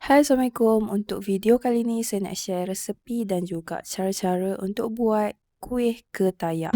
Hai, Assalamualaikum. Untuk video kali ni saya nak share resepi dan juga cara-cara untuk buat kuih ketayak.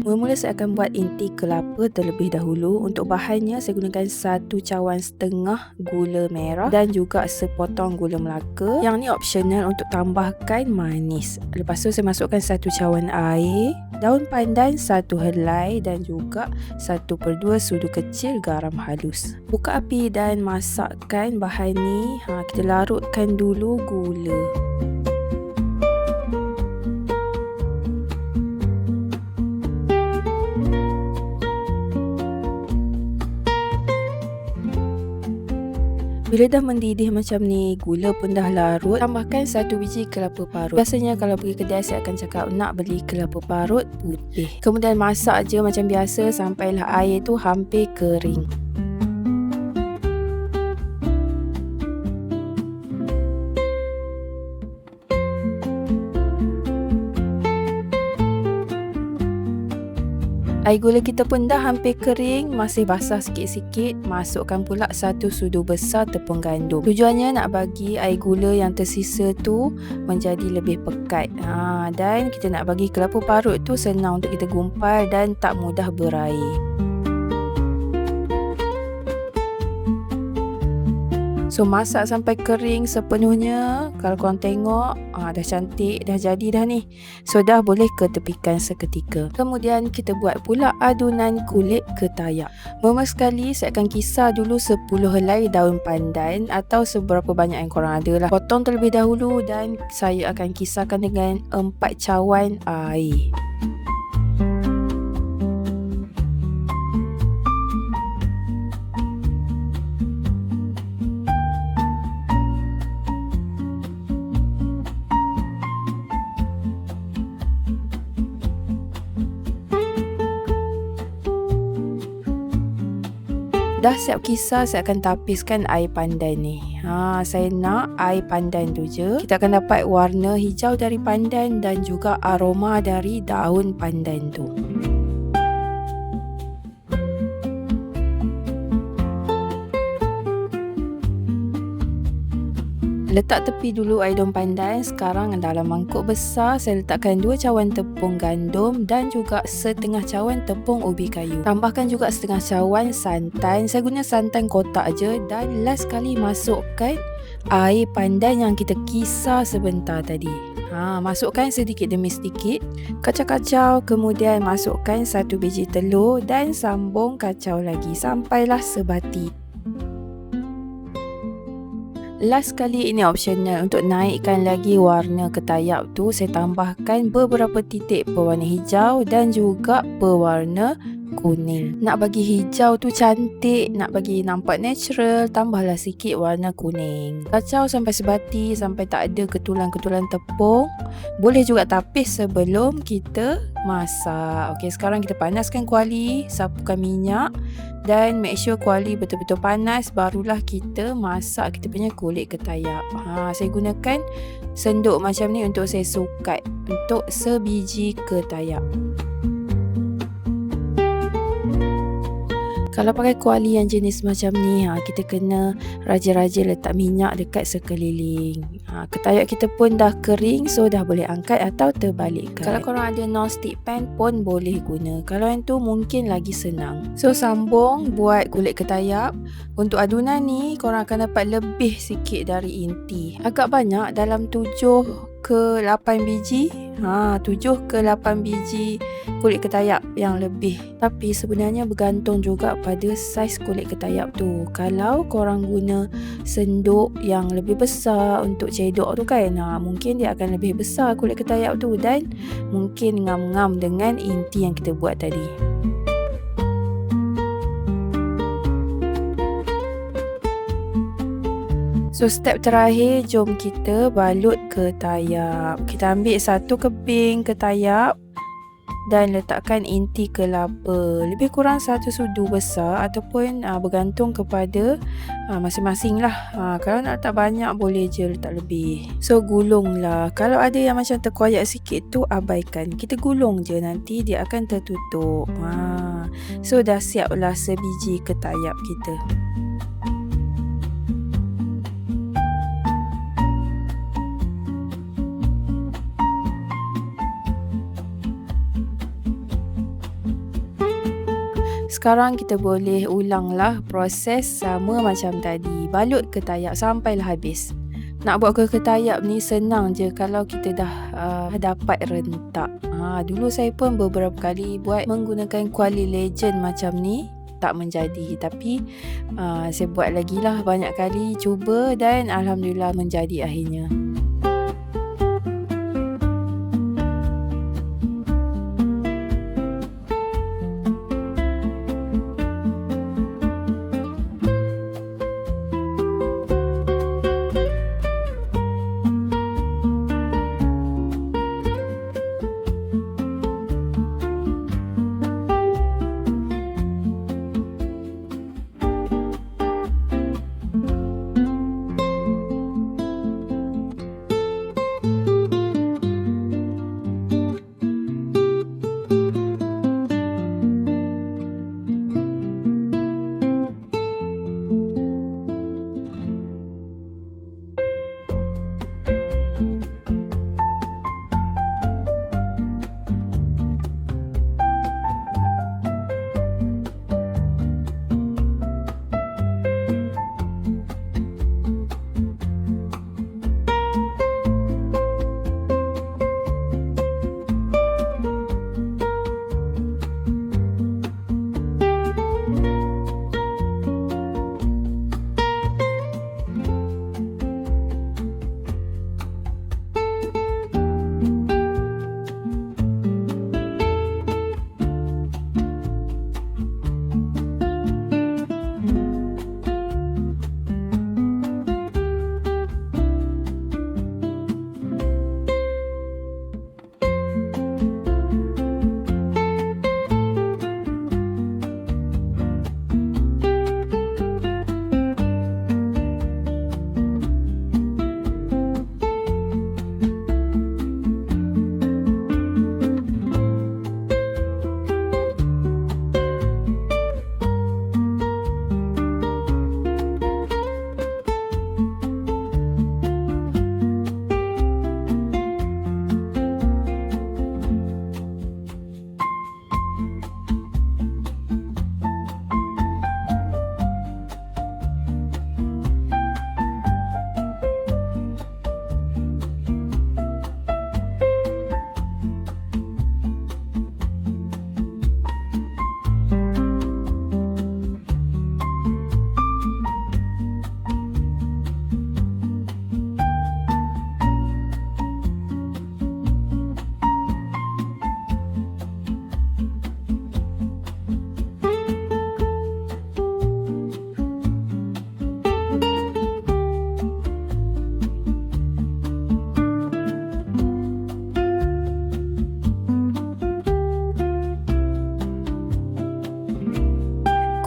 Mula-mula saya akan buat inti kelapa terlebih dahulu. Untuk bahannya saya gunakan 1 cawan setengah gula merah dan juga sepotong gula Melaka. Yang ni optional untuk tambahkan manis. Lepas tu saya masukkan 1 cawan air, daun pandan 1 helai dan juga 1/2 sudu kecil garam halus. Buka api dan masakkan bahan ni. Kita larutkan dulu gula. Bila dah mendidih macam ni, gula pun dah larut, tambahkan 1 biji kelapa parut. Biasanya kalau pergi kedai saya akan cakap nak beli kelapa parut putih. Kemudian masak je macam biasa sampailah air tu hampir kering. Air gula kita pun dah hampir kering, masih basah sikit-sikit. Masukkan pula 1 sudu besar tepung gandum. Tujuannya nak bagi air gula yang tersisa tu menjadi lebih pekat. Dan kita nak bagi kelapa parut tu senang untuk kita gumpal dan tak mudah berair. So masak sampai kering sepenuhnya. Kalau korang tengok dah cantik, dah jadi dah ni. So dah boleh ketepikan seketika. Kemudian kita buat pula adunan kulit ketayak. Pertama sekali saya akan kisar dulu 10 helai daun pandan atau seberapa banyak yang korang ada lah. Potong terlebih dahulu dan saya akan kisarkan dengan 4 cawan air. Dah siap kisar, saya akan tapiskan air pandan ni. Saya nak air pandan tu je. Kita akan dapat warna hijau dari pandan dan juga aroma dari daun pandan tu. Letak tepi dulu air daun pandan. Sekarang dalam mangkuk besar saya letakkan 2 cawan tepung gandum dan juga setengah cawan tepung ubi kayu. Tambahkan juga setengah cawan santan. Saya guna santan kotak je. Dan last kali masukkan air pandan yang kita kisar sebentar tadi. Masukkan sedikit demi sedikit. Kacau-kacau. Kemudian masukkan 1 biji telur dan sambung kacau lagi sampailah sebati. Last kali, ini optional, untuk naikkan lagi warna ketayak tu saya tambahkan beberapa titik pewarna hijau dan juga pewarna kuning. Nak bagi hijau tu cantik, nak bagi nampak natural, tambahlah sikit warna kuning. Kacau sampai sebati, sampai tak ada ketulan-ketulan tepung. Boleh juga tapis sebelum kita masak. Okey, sekarang kita panaskan kuali, sapukan minyak dan make sure kuali betul-betul panas, barulah kita masak kita punya kulit ketayak. Saya gunakan senduk macam ni untuk saya sukat untuk sebiji ketayak. Kalau pakai kuali yang jenis macam ni, kita kena rajin-rajin letak minyak dekat sekeliling. Ketayak kita pun dah kering, so dah boleh angkat atau terbalikkan. Kalau korang ada non-stick pan pun boleh guna. Kalau yang tu mungkin lagi senang. So sambung buat kulit ketayak. Untuk adunan ni korang akan dapat lebih sikit dari inti. Agak banyak, dalam 7 ke 8 biji. 7 ke 8 biji kulit ketayak yang lebih. Tapi sebenarnya bergantung juga pada saiz kulit ketayak tu. Kalau korang guna senduk yang lebih besar untuk cedok tu kan, mungkin dia akan lebih besar kulit ketayak tu dan mungkin ngam-ngam dengan inti yang kita buat tadi. So step terakhir, jom kita balut ketayak. Kita ambil 1 keping ketayak dan letakkan inti kelapa. Lebih kurang 1 sudu besar ataupun bergantung kepada masing-masing lah. Kalau nak letak banyak boleh je letak lebih. So gulung lah. Kalau ada yang macam terkoyak sikit tu abaikan. Kita gulung je, nanti dia akan tertutup. So dah siap lah sebiji ketayap kita. Sekarang kita boleh ulanglah proses sama macam tadi. Balut ketayap sampailah habis. Nak buat ketayap ni senang je kalau kita dah dapat rentak. Dulu saya pun beberapa kali buat menggunakan kuali legend macam ni, tak menjadi. Tapi saya buat lagi lah banyak kali cuba dan alhamdulillah menjadi akhirnya.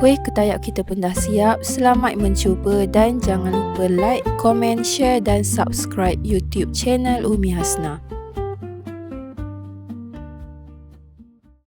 Kuih ketayap kita pun dah siap. Selamat mencuba dan jangan lupa like, komen, share dan subscribe YouTube channel Umi Hasna.